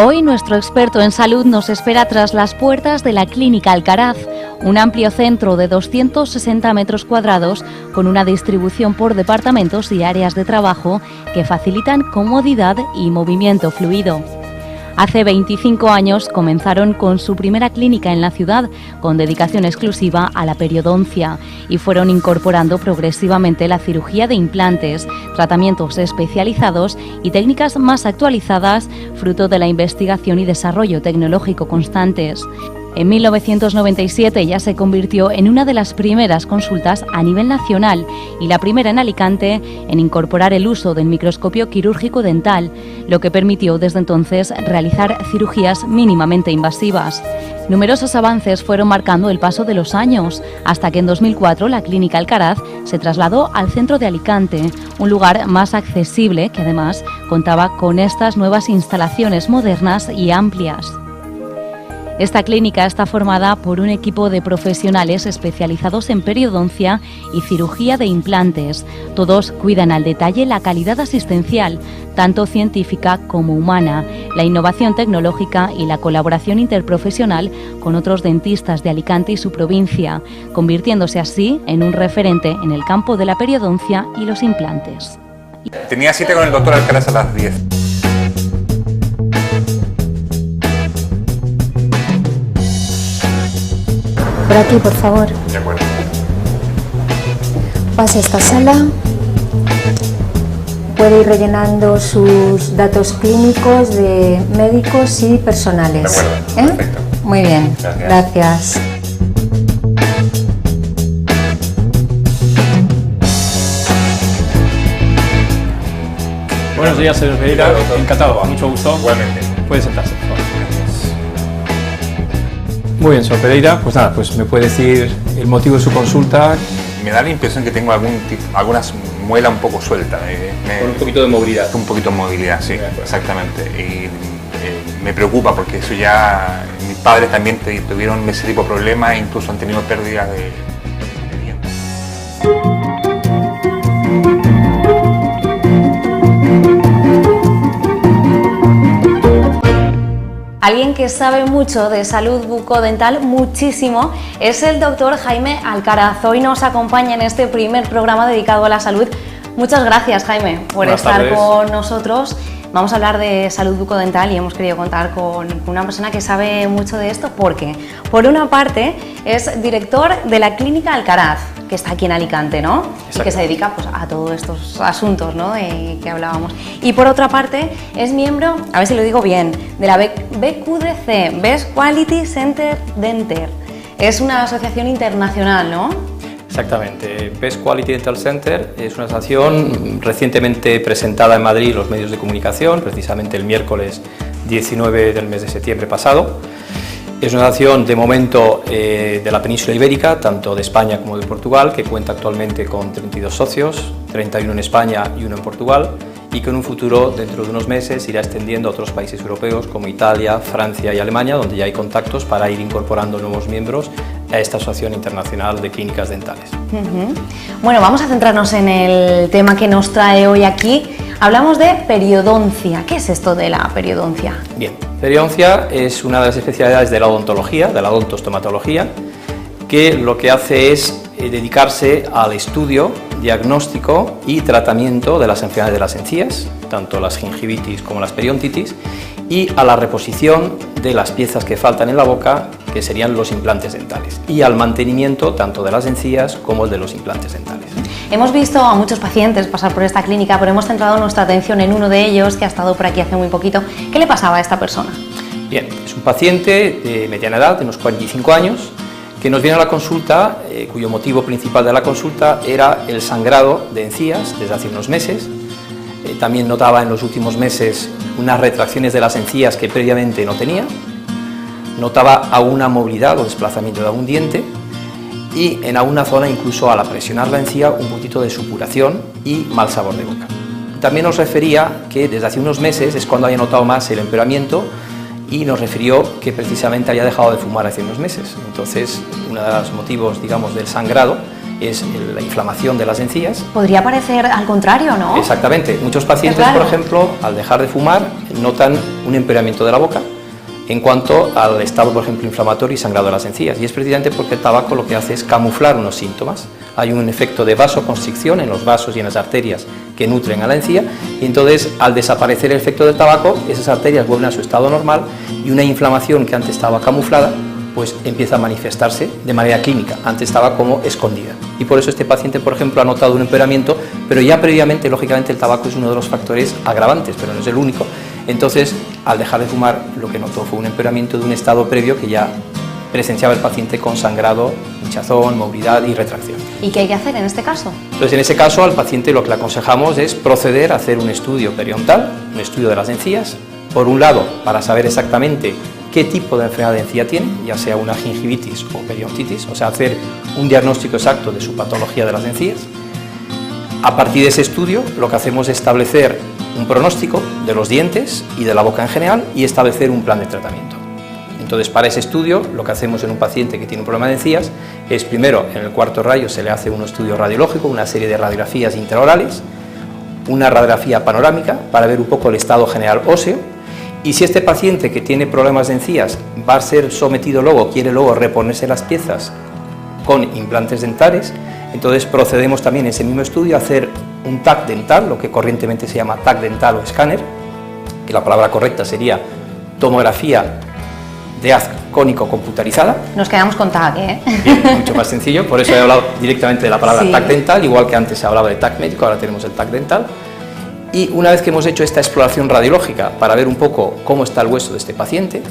Hoy nuestro experto en salud nos espera tras las puertas de la Clínica Alcaraz, un amplio centro de 260 metros cuadrados con una distribución por departamentos y áreas de trabajo que facilitan comodidad y movimiento fluido. Hace 25 años comenzaron con su primera clínica en la ciudad, con dedicación exclusiva a la periodoncia, y fueron incorporando progresivamente la cirugía de implantes, tratamientos especializados y técnicas más actualizadas, fruto de la investigación y desarrollo tecnológico constantes. En 1997 ya se convirtió en una de las primeras consultas a nivel nacional y la primera en Alicante en incorporar el uso del microscopio quirúrgico dental, lo que permitió desde entonces realizar cirugías mínimamente invasivas. Numerosos avances fueron marcando el paso de los años, hasta que en 2004 la Clínica Alcaraz se trasladó al centro de Alicante, un lugar más accesible que además contaba con estas nuevas instalaciones modernas y amplias. Esta clínica está formada por un equipo de profesionales especializados en periodoncia y cirugía de implantes. Todos cuidan al detalle la calidad asistencial, tanto científica como humana, la innovación tecnológica y la colaboración interprofesional con otros dentistas de Alicante y su provincia, convirtiéndose así en un referente en el campo de la periodoncia y los implantes. Tenía cita con el doctor Alcaraz a las 10. Por aquí, por favor. De acuerdo. Pase a esta sala. Puede ir rellenando sus datos clínicos de médicos y personales. De acuerdo. Perfecto. Muy bien. Gracias. Buenos días, señor Pereira. Encantado, mucho gusto. Igualmente. Puede sentarse, por favor. Muy bien, señor Pereira. Pues nada, pues me puede decir el motivo de su consulta. Me da la impresión que tengo algunas muelas un poco sueltas. Con un poquito de movilidad. Un poquito de movilidad, sí, exactamente. Y me preocupa porque eso ya... Mis padres también tuvieron ese tipo de problemas e incluso han tenido pérdidas de dientes. Alguien que sabe mucho de salud bucodental, muchísimo, es el doctor Jaime Alcaraz. Hoy nos acompaña en este primer programa dedicado a la salud. Muchas gracias, Jaime, por estar con nosotros. Vamos a hablar de salud bucodental y hemos querido contar con una persona que sabe mucho de esto porque, por una parte, es director de la Clínica Alcaraz, que está aquí en Alicante, ¿no? Y que se dedica pues, a todos estos asuntos, ¿no? Que hablábamos. Y por otra parte, es miembro, a ver si lo digo bien, de la BQDC, Best Quality Center Denter. Es una asociación internacional, ¿no? Exactamente. Best Quality Dental Center es una asociación recientemente presentada en Madrid en los medios de comunicación, precisamente el miércoles 19 del mes de septiembre pasado. Es una asociación de momento de la península ibérica, tanto de España como de Portugal, que cuenta actualmente con 32 socios, 31 en España y 1 en Portugal, y que en un futuro, dentro de unos meses, irá extendiendo a otros países europeos como Italia, Francia y Alemania, donde ya hay contactos para ir incorporando nuevos miembros a esta Asociación Internacional de Clínicas Dentales. Bueno, vamos a centrarnos en el tema que nos trae hoy aquí. Hablamos de periodoncia. ¿Qué es esto de la periodoncia? Bien, periodoncia es una de las especialidades de la odontología, de la odontostomatología, que lo que hace es dedicarse al estudio, diagnóstico y tratamiento de las enfermedades de las encías, tanto las gingivitis como las periodontitis, y a la reposición de las piezas que faltan en la boca, que serían los implantes dentales, y al mantenimiento tanto de las encías como de los implantes dentales. Hemos visto a muchos pacientes pasar por esta clínica, pero hemos centrado nuestra atención en uno de ellos que ha estado por aquí hace muy poquito. ¿Qué le pasaba a esta persona? Bien, es un paciente de mediana edad, de unos 45 años, que nos viene a la consulta, cuyo motivo principal de la consulta era el sangrado de encías desde hace unos meses. También notaba en los últimos meses unas retracciones de las encías que previamente no tenía. Notaba alguna movilidad o desplazamiento de algún diente y en alguna zona, incluso al presionar la encía, un poquito de supuración y mal sabor de boca. También nos refería que desde hace unos meses es cuando había notado más el empeoramiento y nos refirió que precisamente había dejado de fumar hace unos meses. Entonces, uno de los motivos, digamos, del sangrado es la inflamación de las encías. Podría parecer al contrario, ¿no? Exactamente. Muchos pacientes, por ejemplo, al dejar de fumar, notan un empeoramiento de la boca en cuanto al estado, por ejemplo, inflamatorio y sangrado de las encías. Y es precisamente porque el tabaco lo que hace es camuflar unos síntomas. Hay un efecto de vasoconstricción en los vasos y en las arterias que nutren a la encía, y entonces, al desaparecer el efecto del tabaco, esas arterias vuelven a su estado normal y una inflamación que antes estaba camuflada, pues empieza a manifestarse de manera clínica. Antes estaba como escondida. Y por eso este paciente, por ejemplo, ha notado un empeoramiento, pero ya previamente, lógicamente, el tabaco es uno de los factores agravantes, pero no es el único. Entonces, al dejar de fumar, lo que notó fue un empeoramiento de un estado previo que ya presenciaba el paciente con sangrado, hinchazón, movilidad y retracción. ¿Y qué hay que hacer en este caso? Entonces, en ese caso, al paciente lo que le aconsejamos es proceder a hacer un estudio periodontal, un estudio de las encías, por un lado, para saber exactamente qué tipo de enfermedad de encía tiene, ya sea una gingivitis o periodontitis, o sea, hacer un diagnóstico exacto de su patología de las encías. A partir de ese estudio, lo que hacemos es establecer un pronóstico de los dientes y de la boca en general y establecer un plan de tratamiento. Entonces, para ese estudio, lo que hacemos en un paciente que tiene un problema de encías es, primero, en el cuarto rayo se le hace un estudio radiológico, una serie de radiografías intraorales, una radiografía panorámica para ver un poco el estado general óseo, y si este paciente que tiene problemas de encías va a ser sometido luego, quiere luego reponerse las piezas con implantes dentales, entonces procedemos también en ese mismo estudio a hacer un TAC dental, lo que corrientemente se llama TAC dental o escáner, que la palabra correcta sería tomografía de haz cónico computarizada. Nos quedamos con TAC, ¿eh? Bien, mucho más sencillo, por eso he hablado directamente de la palabra sí. TAC dental, igual que antes se hablaba de TAC médico, ahora tenemos el TAC dental. Y una vez que hemos hecho esta exploración radiológica para ver un poco cómo está el hueso de este paciente,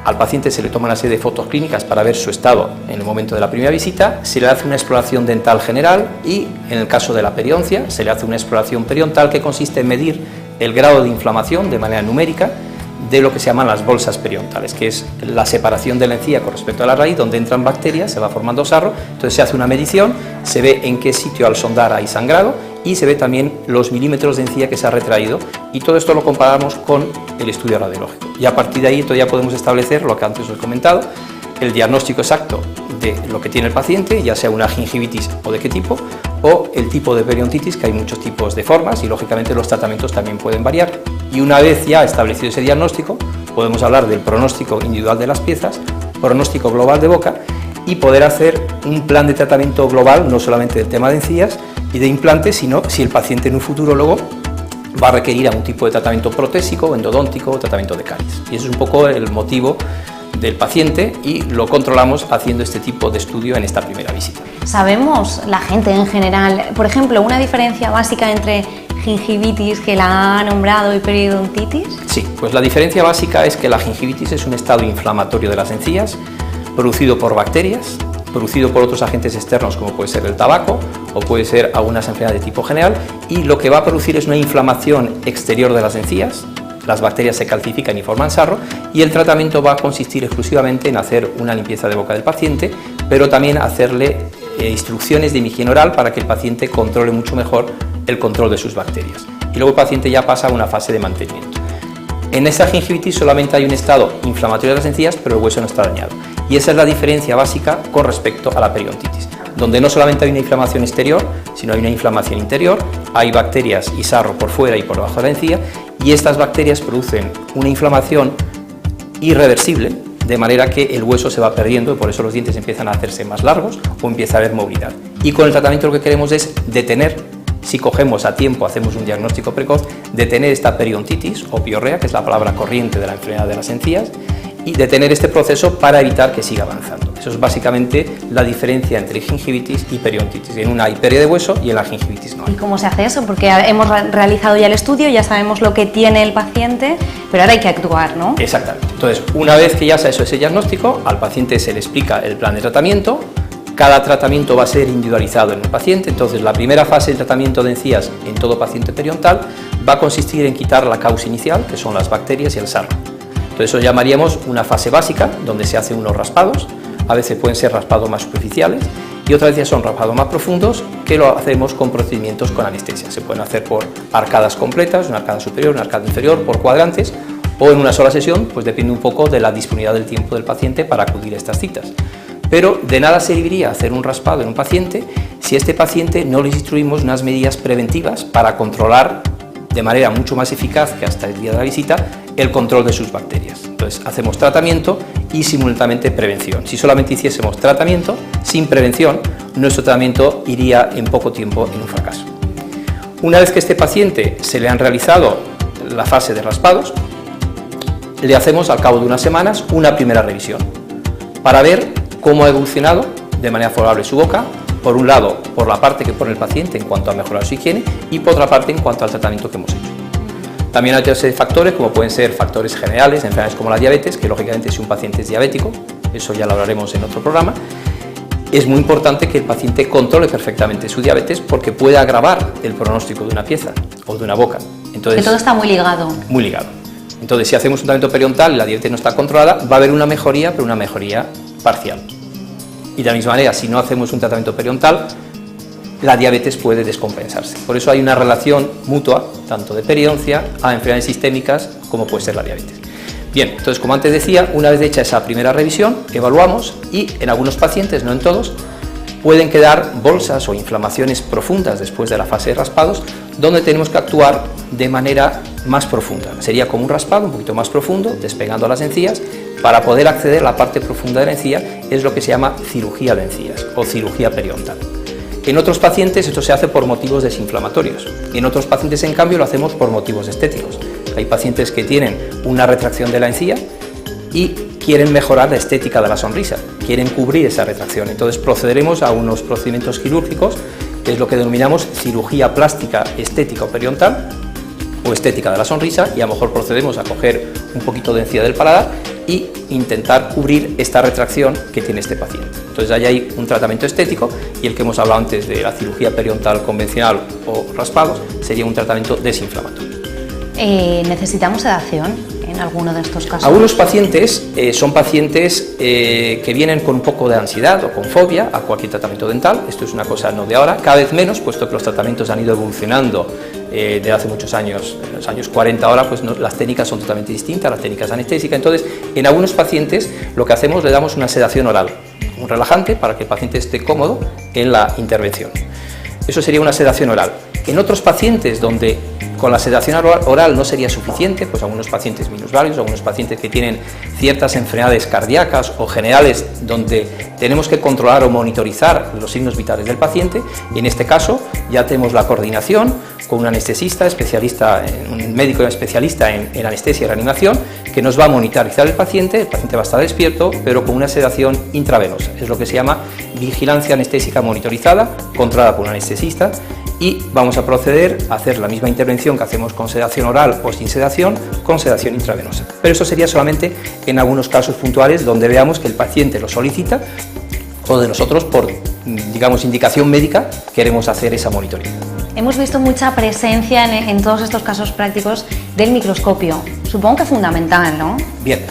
al paciente se le toma una serie de fotos clínicas para ver su estado en el momento de la primera visita, se le hace una exploración dental general y, en el caso de la periodoncia, se le hace una exploración periodontal que consiste en medir el grado de inflamación de manera numérica de lo que se llaman las bolsas periodontales, que es la separación de la encía con respecto a la raíz, donde entran bacterias, se va formando sarro, entonces se hace una medición, se ve en qué sitio al sondar hay sangrado y se ve también los milímetros de encía que se ha retraído, y todo esto lo comparamos con el estudio radiológico. Y a partir de ahí todavía podemos establecer lo que antes os he comentado, el diagnóstico exacto de lo que tiene el paciente, ya sea una gingivitis o de qué tipo, o el tipo de periodontitis, que hay muchos tipos de formas y lógicamente los tratamientos también pueden variar. Y una vez ya establecido ese diagnóstico, podemos hablar del pronóstico individual de las piezas, pronóstico global de boca y poder hacer un plan de tratamiento global, no solamente del tema de encías y de implantes, sino si el paciente en un futuro luego va a requerir algún tipo de tratamiento protésico, endodóntico o tratamiento de caries. Y eso es un poco el motivo del paciente y lo controlamos haciendo este tipo de estudio en esta primera visita. ¿Sabemos, la gente en general, por ejemplo, una diferencia básica entre gingivitis, que la ha nombrado, y periodontitis? Sí, pues la diferencia básica es que la gingivitis es un estado inflamatorio de las encías, producido por bacterias, producido por otros agentes externos como puede ser el tabaco o puede ser algunas enfermedades de tipo general, y lo que va a producir es una inflamación exterior de las encías. Las bacterias se calcifican y forman sarro, y el tratamiento va a consistir exclusivamente en hacer una limpieza de boca del paciente, pero también hacerle instrucciones de higiene oral para que el paciente controle mucho mejor el control de sus bacterias. Y luego el paciente ya pasa a una fase de mantenimiento. En esta gingivitis solamente hay un estado inflamatorio de las encías, pero el hueso no está dañado. Y esa es la diferencia básica con respecto a la periodontitis, donde no solamente hay una inflamación exterior, sino hay una inflamación interior, hay bacterias y sarro por fuera y por debajo de la encía, y estas bacterias producen una inflamación irreversible, de manera que el hueso se va perdiendo y por eso los dientes empiezan a hacerse más largos o empieza a haber movilidad. Y con el tratamiento lo que queremos es detener, si cogemos a tiempo, hacemos un diagnóstico precoz, detener esta periodontitis o piorrea, que es la palabra corriente de la enfermedad de las encías, y detener este proceso para evitar que siga avanzando. Eso es básicamente la diferencia entre gingivitis y periodontitis. En una hay pérdida de hueso y en la gingivitis no hay. ¿Y cómo se hace eso? Porque hemos realizado ya el estudio, ya sabemos lo que tiene el paciente, pero ahora hay que actuar, ¿no? Exactamente. Entonces, una vez que ya se ha hecho ese diagnóstico, al paciente se le explica el plan de tratamiento. Cada tratamiento va a ser individualizado en el paciente. Entonces, la primera fase del tratamiento de encías en todo paciente periodontal va a consistir en quitar la causa inicial, que son las bacterias y el sarro. Entonces, eso llamaríamos una fase básica, donde se hacen unos raspados. A veces pueden ser raspados más superficiales y otras veces son raspados más profundos, que lo hacemos con procedimientos con anestesia. Se pueden hacer por arcadas completas, una arcada superior, una arcada inferior, por cuadrantes, o en una sola sesión, pues depende un poco de la disponibilidad del tiempo del paciente para acudir a estas citas. Pero de nada serviría hacer un raspado en un paciente si a este paciente no le instruimos unas medidas preventivas para controlar de manera mucho más eficaz que hasta el día de la visita el control de sus bacterias. Entonces hacemos tratamiento y simultáneamente prevención. Si solamente hiciésemos tratamiento sin prevención, nuestro tratamiento iría en poco tiempo en un fracaso. Una vez que a este paciente se le han realizado la fase de raspados, le hacemos al cabo de unas semanas una primera revisión para ver cómo ha evolucionado de manera favorable su boca, por un lado por la parte que pone el paciente en cuanto a mejorar su higiene y por otra parte en cuanto al tratamiento que hemos hecho. También hay otros factores como pueden ser factores generales, enfermedades como la diabetes, que lógicamente si un paciente es diabético, eso ya lo hablaremos en otro programa, es muy importante que el paciente controle perfectamente su diabetes porque puede agravar el pronóstico de una pieza o de una boca. Entonces, que todo está muy ligado. Muy ligado. Entonces, si hacemos un tratamiento periodontal y la diabetes no está controlada, va a haber una mejoría, pero una mejoría parcial. Y de la misma manera, si no hacemos un tratamiento periodontal, la diabetes puede descompensarse. Por eso hay una relación mutua, tanto de periodoncia a enfermedades sistémicas como puede ser la diabetes. Bien, entonces como antes decía, una vez hecha esa primera revisión, evaluamos y en algunos pacientes, no en todos, pueden quedar bolsas o inflamaciones profundas después de la fase de raspados, donde tenemos que actuar de manera más profunda. Sería como un raspado un poquito más profundo, despegando las encías, para poder acceder a la parte profunda de la encía, es lo que se llama cirugía de encías o cirugía periodontal. En otros pacientes esto se hace por motivos desinflamatorios, en otros pacientes en cambio lo hacemos por motivos estéticos. Hay pacientes que tienen una retracción de la encía y quieren mejorar la estética de la sonrisa, quieren cubrir esa retracción, entonces procederemos a unos procedimientos quirúrgicos que es lo que denominamos cirugía plástica estética o periodontal o estética de la sonrisa, y a lo mejor procedemos a coger un poquito de encía del paladar y intentar cubrir esta retracción que tiene este paciente. Entonces ahí hay un tratamiento estético, y el que hemos hablado antes de la cirugía periodontal convencional o raspados sería un tratamiento desinflamatorio. ¿Necesitamos sedación en alguno de estos casos? Algunos pacientes son pacientes que vienen con un poco de ansiedad o con fobia a cualquier tratamiento dental. Esto es una cosa no de ahora, cada vez menos, puesto que los tratamientos han ido evolucionando de hace muchos años. En los años 40 ahora pues las técnicas son totalmente distintas, las técnicas anestésicas. Entonces, en algunos pacientes lo que hacemos, le damos una sedación oral, un relajante para que el paciente esté cómodo en la intervención. Eso sería una sedación oral. En otros pacientes donde con la sedación oral no sería suficiente, pues algunos pacientes minusválidos, algunos pacientes que tienen ciertas enfermedades cardíacas o generales donde tenemos que controlar o monitorizar los signos vitales del paciente, y en este caso ya tenemos la coordinación con un anestesista especialista, un médico especialista en anestesia y reanimación, que nos va a monitorizar el paciente va a estar despierto, pero con una sedación intravenosa. Es lo que se llama vigilancia anestésica monitorizada, controlada por un anestesista, y vamos a proceder a hacer la misma intervención que hacemos con sedación oral o sin sedación, con sedación intravenosa. Pero eso sería solamente en algunos casos puntuales donde veamos que el paciente lo solicita o de nosotros por, digamos, indicación médica queremos hacer esa monitoría. Hemos visto mucha presencia en todos estos casos prácticos del microscopio. Supongo que fundamental, ¿no? Bien,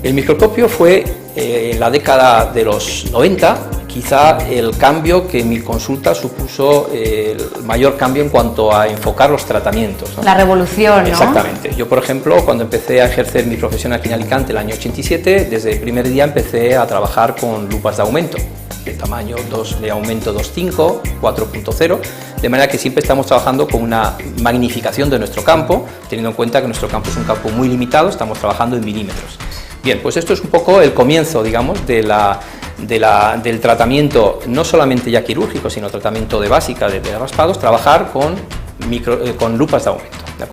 el microscopio fue en la década de los 90 quizá el cambio que en mi consulta supuso el mayor cambio en cuanto a enfocar los tratamientos, ¿no? La revolución, ¿no? Exactamente. Yo, por ejemplo, cuando empecé a ejercer mi profesión aquí en Alicante el año 87, desde el primer día empecé a trabajar con lupas de aumento, de tamaño 2 de aumento 2.5, 4.0, de manera que siempre estamos trabajando con una magnificación de nuestro campo, teniendo en cuenta que nuestro campo es un campo muy limitado, estamos trabajando en milímetros. Bien, pues esto es un poco el comienzo, digamos, del tratamiento, no solamente ya quirúrgico, sino tratamiento de básica, de raspados, trabajar con lupas de aumento.